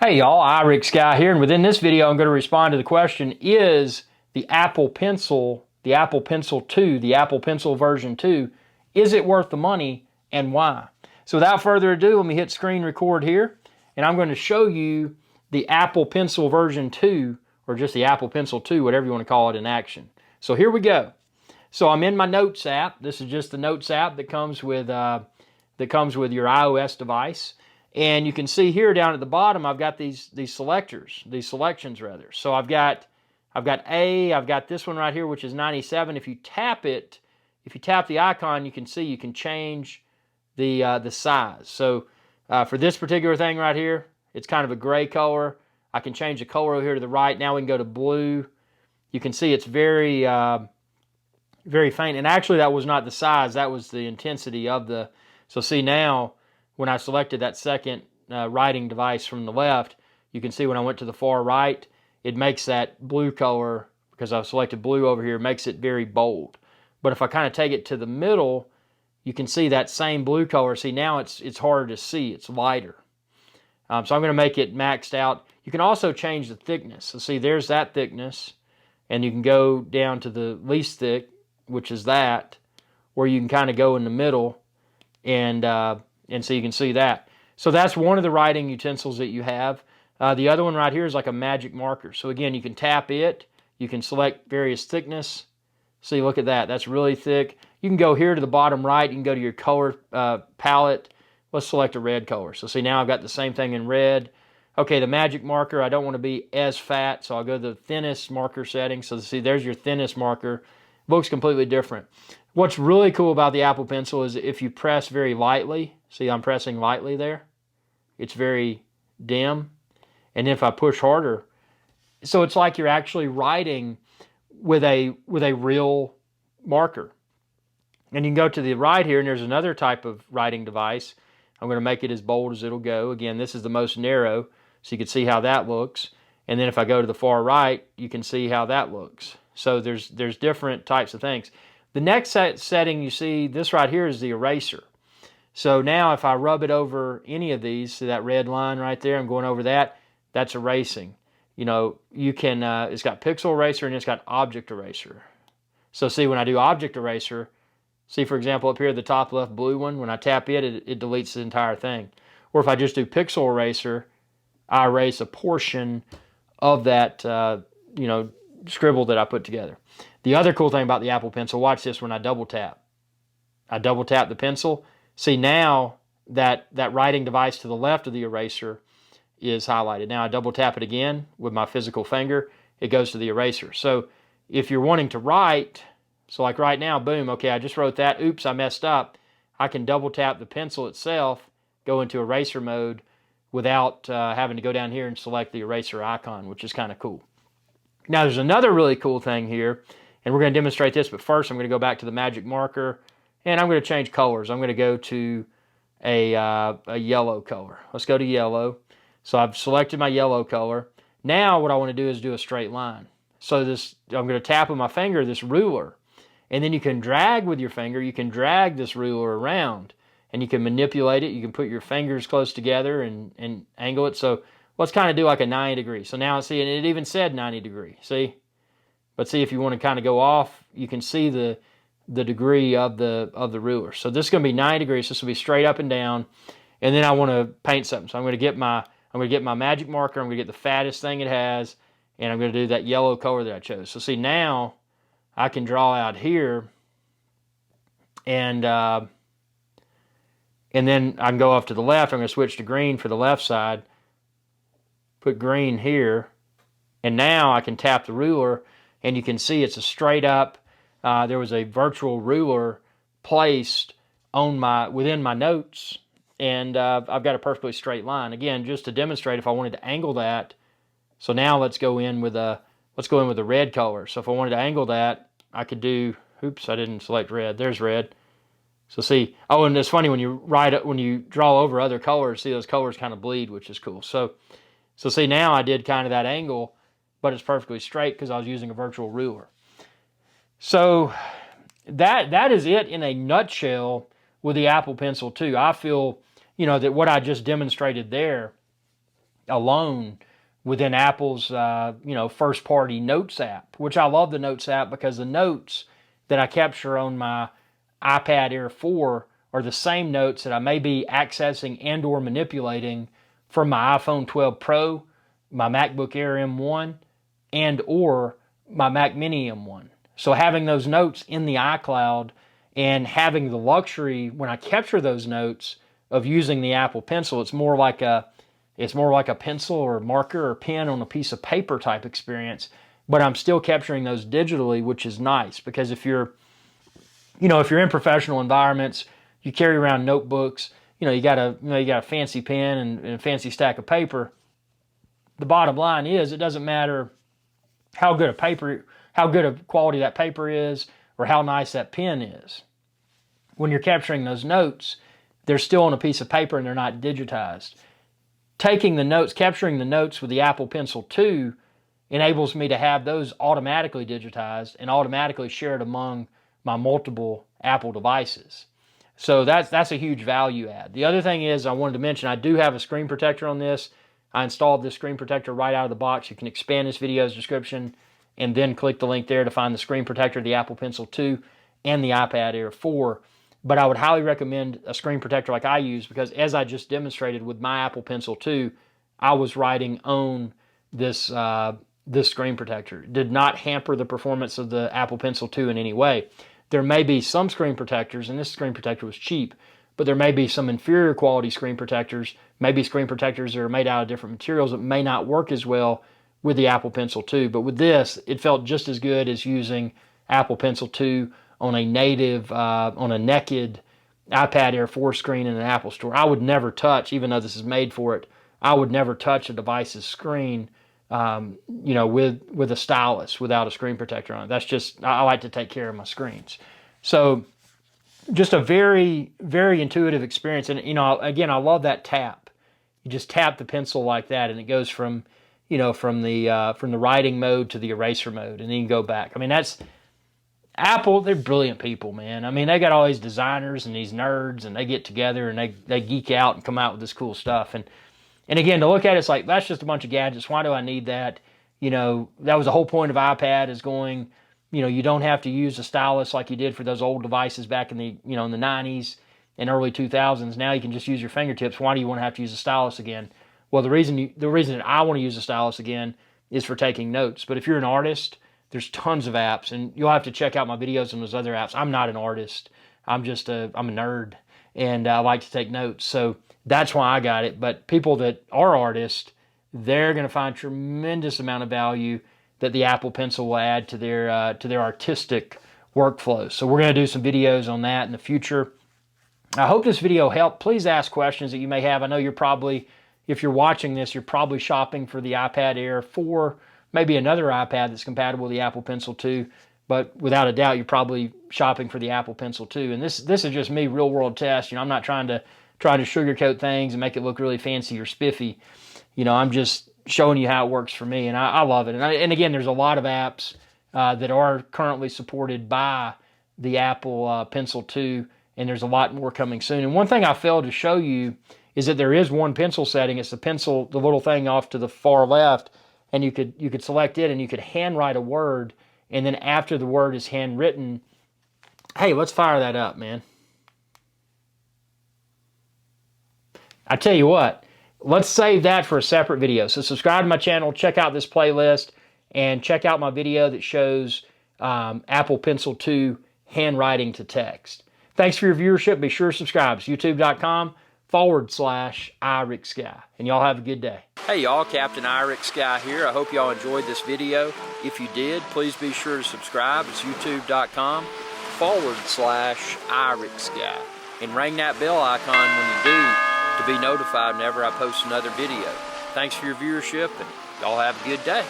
Hey y'all, iRick Guy here, and within this video I'm going to respond to the question, is the Apple Pencil 2, the Apple Pencil version 2, is it worth the money and why? So without further ado, let me hit screen record here, and I'm going to show you the Apple Pencil version 2, or just the Apple Pencil 2, whatever you want to call it, in action. So here we go. So I'm in my Notes app. This is just the Notes app that comes with your iOS device. And you can see here down at the bottom, I've got these selections rather. So I've got this one right here, which is 97. If you tap it, if you tap the icon, you can see you can change the size. So for this particular thing right here, it's kind of a gray color. I can change the color over here to the right. Now we can go to blue. You can see it's very very faint. And actually, that was not the size. That was the intensity of the. So see now, when I selected that second writing device from the left, you can see when I went to the far right, it makes that blue color, because I've selected blue over here, makes it very bold. But if I kind of take it to the middle, you can see that same blue color. See, now it's harder to see. It's lighter. So I'm going to make it maxed out. You can also change the thickness. So see, there's that thickness, and you can go down to the least thick, which is that, where you can kind of go in the middle, and so you can see that. So that's one of the writing utensils that you have. The other one right here is like a magic marker. So again, you can tap it. You can select various thickness. See, look at that. That's really thick. You can go here to the bottom right. You can go to your color palette. Let's select a red color. So see, now I've got the same thing in red. Okay, the magic marker, I don't want to be as fat, so I'll go to the thinnest marker setting. So see, there's your thinnest marker. Looks completely different. What's really cool about the Apple Pencil is if you press very lightly, see I'm pressing lightly there, it's very dim. And if I push harder, so it's like you're actually writing with a real marker. And you can go to the right here, and there's another type of writing device. I'm going to make it as bold as it'll go. Again, this is the most narrow, so you can see how that looks. And then if I go to the far right, you can see how that looks. So there's different types of things. The next setting you see, this right here is the eraser. So now if I rub it over any of these, see that red line right there, I'm going over that, that's erasing. You know, you can, it's got pixel eraser and it's got object eraser. So see, when I do object eraser, see for example up here the top left blue one, when I tap it deletes the entire thing. Or if I just do pixel eraser, I erase a portion of that, scribble that I put together. The other cool thing about the Apple Pencil, watch this when I double tap. I double tap the pencil. See now that writing device to the left of the eraser is highlighted. Now I double tap it again with my physical finger. It goes to the eraser. So if you're wanting to write, so like right now, boom, okay, I just wrote that. Oops, I messed up. I can double tap the pencil itself, go into eraser mode without having to go down here and select the eraser icon, which is kind of cool. Now there's another really cool thing here, and we're going to demonstrate this, but first I'm going to go back to the magic marker, and I'm going to change colors. I'm going to go to a yellow color. Let's go to yellow. So I've selected my yellow color. Now what I want to do is do a straight line. So this, I'm going to tap with my finger this ruler, and then you can drag with your finger. You can drag this ruler around, and you can manipulate it. You can put your fingers close together and angle it. So let's kind of do like a 90 degree. So now see, and it even said 90 degree. See? But see, if you want to kind of go off, you can see the degree of the ruler. So this is going to be 90 degrees. This will be straight up and down. And then I want to paint something. So I'm going to get my magic marker. I'm going to get the fattest thing it has, and I'm going to do that yellow color that I chose. So see, now I can draw out here, and then I can go off to the left. I'm going to switch to green for the left side. Put green here, and now I can tap the ruler, and you can see it's a straight up. There was a virtual ruler placed on within my notes, and I've got a perfectly straight line. Again, just to demonstrate, if I wanted to angle that, so now let's go in with a red color. So if I wanted to angle that, I could do. Oops, I didn't select red. There's red. So see, oh, and it's funny when you draw over other colors, see those colors kind of bleed, which is cool. So see, now I did kind of that angle, but it's perfectly straight because I was using a virtual ruler. So that is it in a nutshell with the Apple Pencil 2. I feel, that what I just demonstrated there alone within Apple's first-party Notes app, which I love the Notes app because the notes that I capture on my iPad Air 4 are the same notes that I may be accessing and or manipulating from my iPhone 12 Pro, my MacBook Air M1, and or my Mac Mini M1. So having those notes in the iCloud and having the luxury when I capture those notes of using the Apple Pencil, it's more like a pencil or marker or pen on a piece of paper type experience, but I'm still capturing those digitally, which is nice because if you're in professional environments, you carry around notebooks, you got a fancy pen and a fancy stack of paper. The bottom line is it doesn't matter how good a quality that paper is or how nice that pen is. When you're capturing those notes, they're still on a piece of paper and they're not digitized. Capturing the notes with the Apple Pencil 2 enables me to have those automatically digitized and automatically shared among my multiple Apple devices. So that's a huge value add. The other thing is I wanted to mention I do have a screen protector on this. I installed this screen protector right out of the box. You can expand this video's description and then click the link there to find the screen protector, the Apple Pencil 2, and the iPad Air 4. But I would highly recommend a screen protector like I use because as I just demonstrated with my Apple Pencil 2, I was writing on this screen protector. It did not hamper the performance of the Apple Pencil 2 in any way. There may be some screen protectors, and this screen protector was cheap, but there may be some inferior quality screen protectors, maybe screen protectors that are made out of different materials that may not work as well with the Apple Pencil 2. But with this, it felt just as good as using Apple Pencil 2 on a naked iPad Air 4 screen in an Apple store. I would never touch, even though this is made for it, I would never touch a device's screen with a stylus without a screen protector on it. That's just, I like to take care of my screens. So just a very, very intuitive experience. And, again, I love that tap. You just tap the pencil like that and it goes from the writing mode to the eraser mode and then you can go back. I mean, that's Apple, they're brilliant people, man. I mean, they got all these designers and these nerds and they get together and they geek out and come out with this cool stuff. And again, to look at it, it's like, that's just a bunch of gadgets. Why do I need that? That was the whole point of iPad is going, you don't have to use a stylus like you did for those old devices back in the 90s and early 2000s. Now you can just use your fingertips. Why do you want to have to use a stylus again? Well, the reason that I want to use a stylus again is for taking notes. But if you're an artist, there's tons of apps, and you'll have to check out my videos on those other apps. I'm not an artist. I'm a nerd, and I like to take notes. So that's why I got it. But people that are artists, they're going to find tremendous amount of value that the Apple Pencil will add to their artistic workflow. So we're going to do some videos on that in the future. I hope this video helped. Please ask questions that you may have. I know if you're watching this, you're probably shopping for the iPad Air 4, maybe another iPad that's compatible with the Apple Pencil 2, but without a doubt, you're probably shopping for the Apple Pencil 2. And this is just me, real world test. I'm not trying to sugarcoat things and make it look really fancy or spiffy. I'm just showing you how it works for me, and I love it. And again, there's a lot of apps that are currently supported by the Apple Pencil 2, and there's a lot more coming soon. And one thing I failed to show you is that there is one pencil setting. It's the little thing off to the far left, and you could select it, and you could handwrite a word, and then after the word is handwritten, hey, let's fire that up, man. I tell you what, let's save that for a separate video. So subscribe to my channel, check out this playlist, and check out my video that shows Apple Pencil 2 handwriting to text. Thanks for your viewership. Be sure to subscribe. It's youtube.com/IRickSky. And y'all have a good day. Hey y'all, Captain iRickSky here. I hope y'all enjoyed this video. If you did, please be sure to subscribe. It's youtube.com/IRickSky. And ring that bell icon when you do to be notified whenever I post another video. Thanks for your viewership, and y'all have a good day.